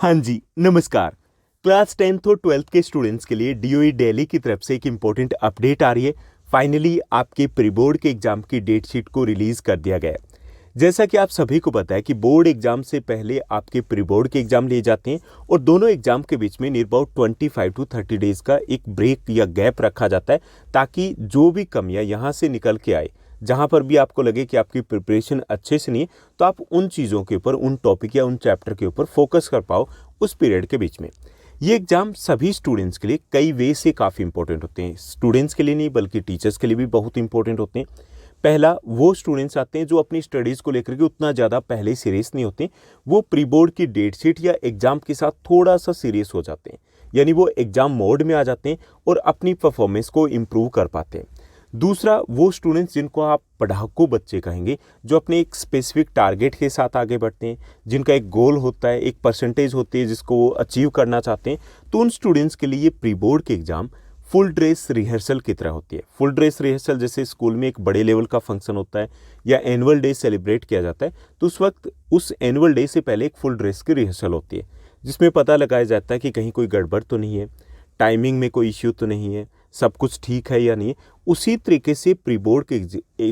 हाँ जी, नमस्कार। Class 10th और 12th के स्टूडेंट्स के लिए डीओई दिल्ली की तरफ से एक इम्पोर्टेंट अपडेट आ रही है। फाइनली आपके प्री बोर्ड के एग्जाम की डेट शीट को रिलीज कर दिया गया है। जैसा कि आप सभी को पता है कि बोर्ड एग्जाम से पहले आपके प्री बोर्ड के एग्जाम लिए जाते हैं और दोनों एग्जाम के बीच में नियर अबाउट 25 टू 30 डेज का एक ब्रेक या गैप रखा जाता है, ताकि जो भी कमियां यहाँ से निकल के आए, जहाँ पर भी आपको लगे कि आपकी प्रिपरेशन अच्छे से नहीं है, तो आप उन चीज़ों के ऊपर, उन टॉपिक या उन चैप्टर के ऊपर फोकस कर पाओ उस पीरियड के बीच में। ये एग्जाम सभी स्टूडेंट्स के लिए कई वे से काफ़ी इंपॉर्टेंट होते हैं। स्टूडेंट्स के लिए नहीं बल्कि टीचर्स के लिए भी बहुत इंपॉर्टेंट होते हैं। पहला, वो स्टूडेंट्स आते हैं जो अपनी स्टडीज़ को लेकर के उतना ज़्यादा पहले सीरियस नहीं होते। वो प्री बोर्ड की डेट शीट या एग्ज़ाम के साथ थोड़ा सा सीरियस हो जाते हैं, यानी वो एग्ज़ाम मोड में आ जाते हैं और अपनी परफॉर्मेंस को इम्प्रूव कर पाते हैं। दूसरा, वो स्टूडेंट्स जिनको आप पढ़ाकू बच्चे कहेंगे, जो अपने एक स्पेसिफिक टारगेट के साथ आगे बढ़ते हैं, जिनका एक गोल होता है, एक परसेंटेज होती है जिसको वो अचीव करना चाहते हैं, तो उन स्टूडेंट्स के लिए ये प्री बोर्ड के एग्ज़ाम फुल ड्रेस रिहर्सल की तरह होती है। फुल ड्रेस रिहर्सल जैसे स्कूल में एक बड़े लेवल का फंक्शन होता है या एनुअल डे सेलिब्रेट किया जाता है, तो उस वक्त उस एनुअल डे से पहले एक फुल ड्रेस की रिहर्सल होती है, जिसमें पता लगाया जाता है कि कहीं कोई गड़बड़ तो नहीं है, टाइमिंग में कोई इश्यू तो नहीं है, सब कुछ ठीक है या नहीं। उसी तरीके से प्री बोर्ड के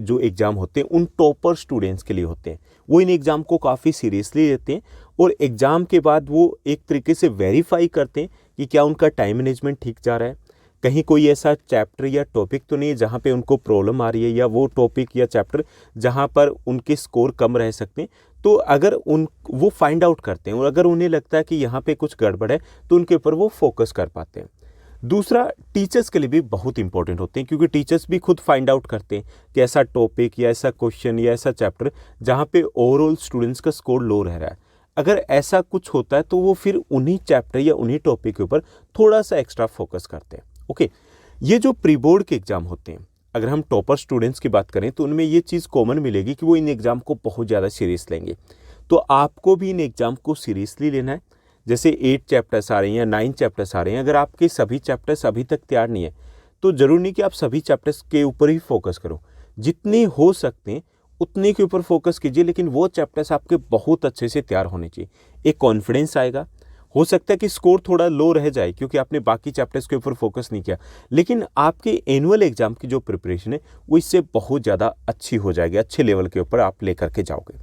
जो एग्ज़ाम होते हैं उन टॉपर स्टूडेंट्स के लिए होते हैं। वो इन एग्ज़ाम को काफ़ी सीरियसली लेते हैं और एग्ज़ाम के बाद वो एक तरीके से वेरीफाई करते हैं कि क्या उनका टाइम मैनेजमेंट ठीक जा रहा है, कहीं कोई ऐसा चैप्टर या टॉपिक तो नहीं है जहाँ पे उनको प्रॉब्लम आ रही है, या वो टॉपिक या चैप्टर जहाँ पर उनके स्कोर कम रह सकते हैं। तो अगर वो फाइंड आउट करते हैं और अगर उन्हें लगता है कि यहाँ पे कुछ गड़बड़ है, तो उनके ऊपर वो फोकस कर पाते हैं। दूसरा, टीचर्स के लिए भी बहुत इंपॉर्टेंट होते हैं, क्योंकि टीचर्स भी खुद फाइंड आउट करते हैं कि ऐसा टॉपिक या ऐसा क्वेश्चन या ऐसा चैप्टर जहाँ पे ओवरऑल स्टूडेंट्स का स्कोर लो रह रहा है, अगर ऐसा कुछ होता है तो वो फिर उन्हीं चैप्टर या उन्हीं टॉपिक के ऊपर थोड़ा सा एक्स्ट्रा फोकस करते हैं। ओके, ये जो प्री बोर्ड के एग्ज़ाम होते हैं, अगर हम टॉपर स्टूडेंट्स की बात करें तो उनमें ये चीज़ कॉमन मिलेगी कि वो इन एग्ज़ाम को बहुत ज़्यादा सीरियस लेंगे। तो आपको भी इन एग्ज़ाम को सीरियसली लेना है। जैसे 8 चैप्टर्स आ रहे हैं या 9 चैप्टर्स आ रहे हैं, अगर आपके सभी चैप्टर्स अभी तक तैयार नहीं है, तो ज़रूरी नहीं कि आप सभी चैप्टर्स के ऊपर ही फोकस करो। जितने हो सकते हैं उतने के ऊपर फोकस कीजिए, लेकिन वो चैप्टर्स आपके बहुत अच्छे से तैयार होने चाहिए। एक कॉन्फिडेंस आएगा। हो सकता है कि स्कोर थोड़ा लो रह जाए क्योंकि आपने बाकी चैप्टर्स के ऊपर फोकस नहीं किया, लेकिन आपके एनुअल एग्जाम की जो प्रिपरेशन है वो इससे बहुत ज़्यादा अच्छी हो जाएगी, अच्छे लेवल के ऊपर आप लेकर के जाओगे।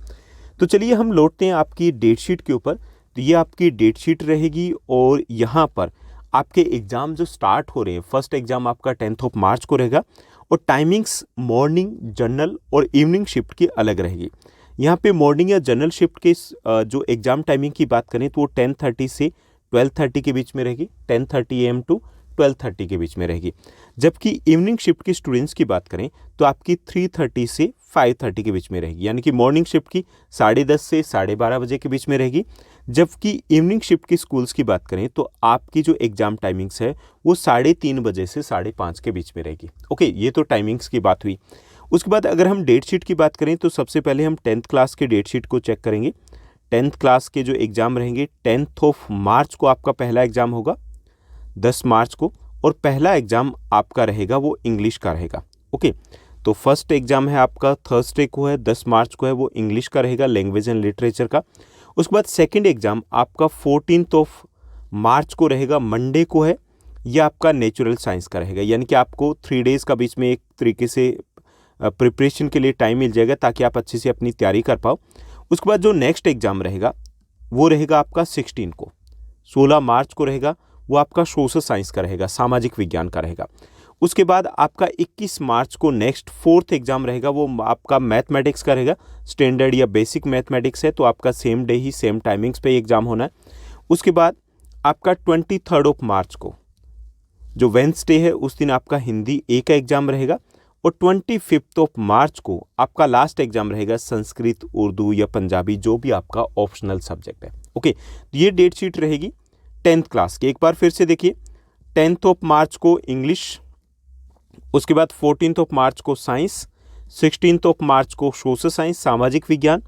तो चलिए हम लौटते हैं आपकी डेट शीट के ऊपर। तो ये आपकी डेट शीट रहेगी और यहाँ पर आपके एग्ज़ाम जो स्टार्ट हो रहे हैं, फर्स्ट एग्ज़ाम आपका 10 मार्च को रहेगा और टाइमिंग्स मॉर्निंग, जनरल और इवनिंग शिफ्ट की अलग रहेगी। यहाँ पे मॉर्निंग या जनरल शिफ्ट के जो एग्ज़ाम टाइमिंग की बात करें तो वो 10:30 से 12:30 के बीच में रहेगी, 10:30 AM टू 12:30 के बीच में रहेगी। जबकि इवनिंग शिफ्ट के स्टूडेंट्स की बात करें तो आपकी 3:30 से 5:30 के बीच में रहेगी, यानी कि मॉर्निंग शिफ्ट की 10:30 से 12:30 बजे के बीच में रहेगी। जबकि इवनिंग शिफ्ट के स्कूल्स की बात करें तो आपकी जो एग्ज़ाम टाइमिंग्स है वो 3:30 बजे से 5:30 के बीच में रहेगी। ओके, ये तो टाइमिंग्स की बात हुई। उसके बाद अगर हम डेट शीट की बात करें तो सबसे पहले हम 10th क्लास के डेट शीट को चेक करेंगे। 10th क्लास के जो एग्ज़ाम रहेंगे, 10th मार्च को आपका पहला एग्ज़ाम होगा, 10 मार्च को, और पहला एग्ज़ाम आपका रहेगा वो इंग्लिश का रहेगा। ओके, तो फर्स्ट एग्ज़ाम है आपका थर्सडे को है, 10 मार्च को है, वो इंग्लिश का रहेगा, लैंग्वेज एंड लिटरेचर का। उसके बाद सेकंड एग्ज़ाम आपका 14 मार्च को रहेगा, मंडे को है, यह आपका नेचुरल साइंस का रहेगा, यानी कि आपको 3 डेज़ का बीच में एक तरीके से प्रिपरेशन के लिए टाइम मिल जाएगा ताकि आप अच्छे से अपनी तैयारी कर पाओ। उसके बाद जो नेक्स्ट एग्ज़ाम रहेगा वो रहेगा आपका 16 मार्च को रहेगा, वो आपका सोशल साइंस का रहेगा, सामाजिक विज्ञान का रहेगा। उसके बाद आपका 21 मार्च को नेक्स्ट फोर्थ एग्ज़ाम रहेगा, वो आपका मैथमेटिक्स का रहेगा, स्टैंडर्ड या बेसिक मैथमेटिक्स है, तो आपका सेम डे ही सेम टाइमिंग्स पे एग्ज़ाम होना है। उसके बाद आपका 23 मार्च को जो वेंसडे है उस दिन आपका हिंदी ए का एग्ज़ाम रहेगा और 25 मार्च को आपका लास्ट एग्ज़ाम रहेगा संस्कृत, उर्दू या पंजाबी, जो भी आपका ऑप्शनल सब्जेक्ट है। ओके, ये डेट शीट रहेगी 10th क्लास की। एक बार फिर से देखिए, 10th मार्च को इंग्लिश, उसके बाद 14 मार्च को साइंस, 16 मार्च को सोशल साइंस, सामाजिक विज्ञान,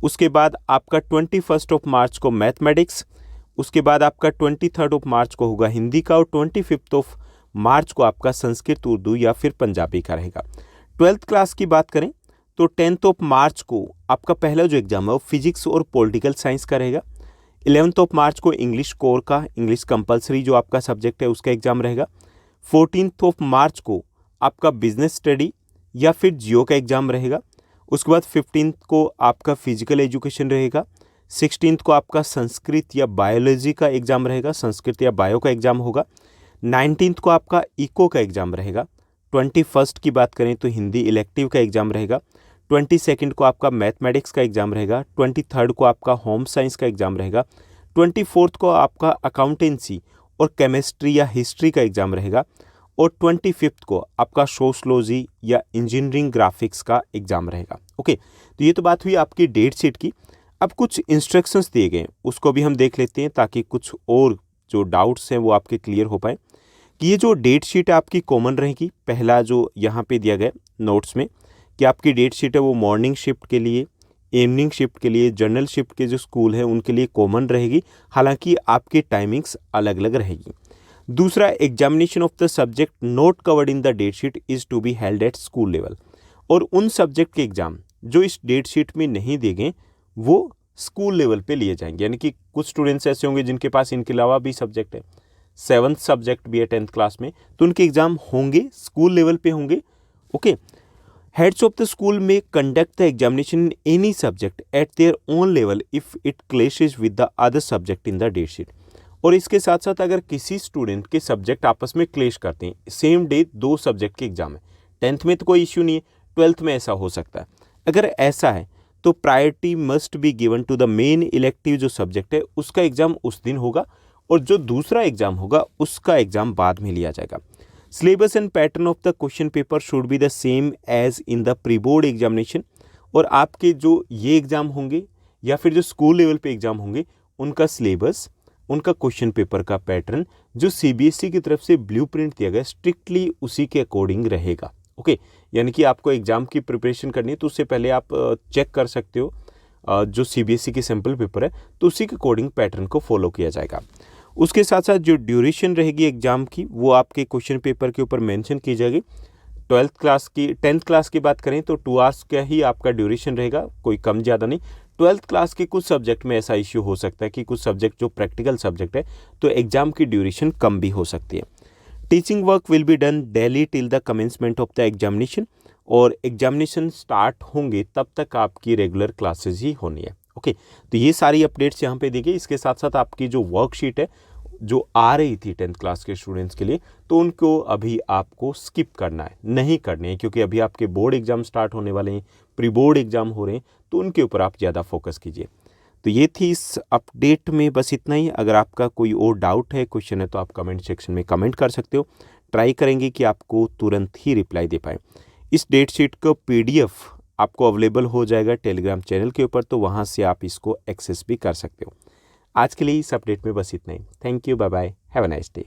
उसके बाद आपका 21 मार्च को मैथमेटिक्स, उसके बाद आपका 23 मार्च को होगा हिंदी का और 25 मार्च को आपका संस्कृत, उर्दू या फिर पंजाबी का रहेगा। 12th क्लास की बात करें तो 10 मार्च को आपका पहला जो एग्ज़ाम है वो फिजिक्स और पॉलिटिकल साइंस का रहेगा। 11 मार्च को इंग्लिश कोर का, इंग्लिश कंपलसरी जो आपका सब्जेक्ट है उसका एग्जाम रहेगा। 14 मार्च को आपका बिजनेस स्टडी या फिर जियो का एग्जाम रहेगा। उसके बाद 15 को आपका फिजिकल एजुकेशन रहेगा। 16 को आपका संस्कृत या बायोलॉजी का एग्जाम रहेगा, संस्कृत या बायो का एग्जाम होगा। 19 को आपका इको का एग्जाम रहेगा। 21 की बात करें तो हिंदी इलेक्टिव का एग्जाम रहेगा। 22 को आपका मैथमेटिक्स का एग्जाम रहेगा। 23 को आपका होम साइंस का एग्जाम रहेगा। 24 को आपका अकाउंटेंसी और केमिस्ट्री या हिस्ट्री का एग्जाम रहेगा। और 25 को आपका सोशलॉजी या इंजीनियरिंग ग्राफिक्स का एग्जाम रहेगा। ओके, तो ये तो बात हुई आपकी डेट शीट की। अब कुछ इंस्ट्रक्शंस दिए गए हैं, उसको भी हम देख लेते हैं ताकि कुछ और जो डाउट्स हैं वो आपके क्लियर हो पाए। कि ये जो डेट शीट है आपकी कॉमन रहेगी। पहला जो यहाँ पे दिया गया नोट्स में कि आपकी डेट शीट है वो मॉर्निंग शिफ्ट के लिए, इवनिंग शिफ्ट के लिए, जनरल शिफ्ट के जो स्कूल हैं उनके लिए कॉमन रहेगी, हालांकि आपकी टाइमिंग्स अलग अलग रहेगी। दूसरा, examination of the subject not covered in the date sheet is to be held at school level. और उन सब्जेक्ट के एग्जाम जो इस डेट शीट में नहीं दिए गए वो स्कूल लेवल पे लिए जाएंगे। यानी कि कुछ स्टूडेंट्स ऐसे होंगे जिनके पास इनके अलावा भी सब्जेक्ट है, 7th सब्जेक्ट भी है 10th क्लास में, तो उनके एग्जाम होंगे स्कूल लेवल पे होंगे। Okay, heads of the school में conduct the examination in any subject at their own level if it clashes with the other subject in the date sheet. और इसके साथ साथ अगर किसी स्टूडेंट के सब्जेक्ट आपस में क्लेश करते हैं, सेम डे 2 सब्जेक्ट के एग्जाम है, 10th में तो कोई इश्यू नहीं है, 12th में ऐसा हो सकता है। अगर ऐसा है तो priority must be given to the main elective जो सब्जेक्ट है उसका एग्जाम उस दिन होगा और जो दूसरा एग्जाम होगा उसका एग्जाम बाद में लिया जाएगा। Syllabus and pattern of the question paper should be the same as in the pre board examination. और आपके जो ये एग्जाम होंगे या फिर जो स्कूल लेवल पे एग्जाम होंगे उनका सिलेबस, उनका क्वेश्चन पेपर का पैटर्न जो सीबीएसई की तरफ से ब्लूप्रिंट दिया गया स्ट्रिक्टली उसी के अकॉर्डिंग रहेगा। ओके, यानी कि आपको एग्जाम की प्रिपरेशन करनी है तो उससे पहले आप चेक कर सकते हो जो सीबीएसई की सैम्पल पेपर है तो उसी के अकॉर्डिंग पैटर्न को फॉलो किया जाएगा। उसके साथ साथ जो ड्यूरेशन रहेगी एग्जाम की वो आपके क्वेश्चन पेपर के ऊपर मेंशन की जाएगी। 10th क्लास की बात करें तो 2 आवर्स का ही आपका ड्यूरेशन रहेगा, कोई कम ज़्यादा नहीं। 12th क्लास के कुछ सब्जेक्ट में ऐसा इश्यू हो सकता है कि कुछ सब्जेक्ट जो प्रैक्टिकल सब्जेक्ट है तो एग्जाम की ड्यूरेशन कम भी हो सकती है। Teaching work will be done daily till the commencement of the examination. और एग्जामिनेशन स्टार्ट होंगे तब तक आपकी रेगुलर क्लासेस ही होनी है। ओके, तो ये सारी अपडेट्स यहाँ पे दी गई। इसके साथ साथ आपकी जो वर्कशीट है जो आ रही थी 10th क्लास के स्टूडेंट्स के लिए तो उनको अभी आपको स्किप करना है, नहीं करने हैं, क्योंकि अभी आपके बोर्ड एग्जाम स्टार्ट होने वाले हैं, प्री बोर्ड एग्जाम हो रहे हैं, तो उनके ऊपर आप ज़्यादा फोकस कीजिए। तो ये थी इस अपडेट में बस इतना ही। अगर आपका कोई और डाउट है, क्वेश्चन है तो आप कमेंट सेक्शन में कमेंट कर सकते हो। ट्राई करेंगे कि आपको तुरंत ही रिप्लाई दे पाए। इस डेट शीट का PDF आपको अवेलेबल हो जाएगा टेलीग्राम चैनल के ऊपर, तो वहाँ से आप इसको एक्सेस भी कर सकते हो। आज के लिए इस अपडेट में बस इतना ही। Thank you, bye bye, have a nice day.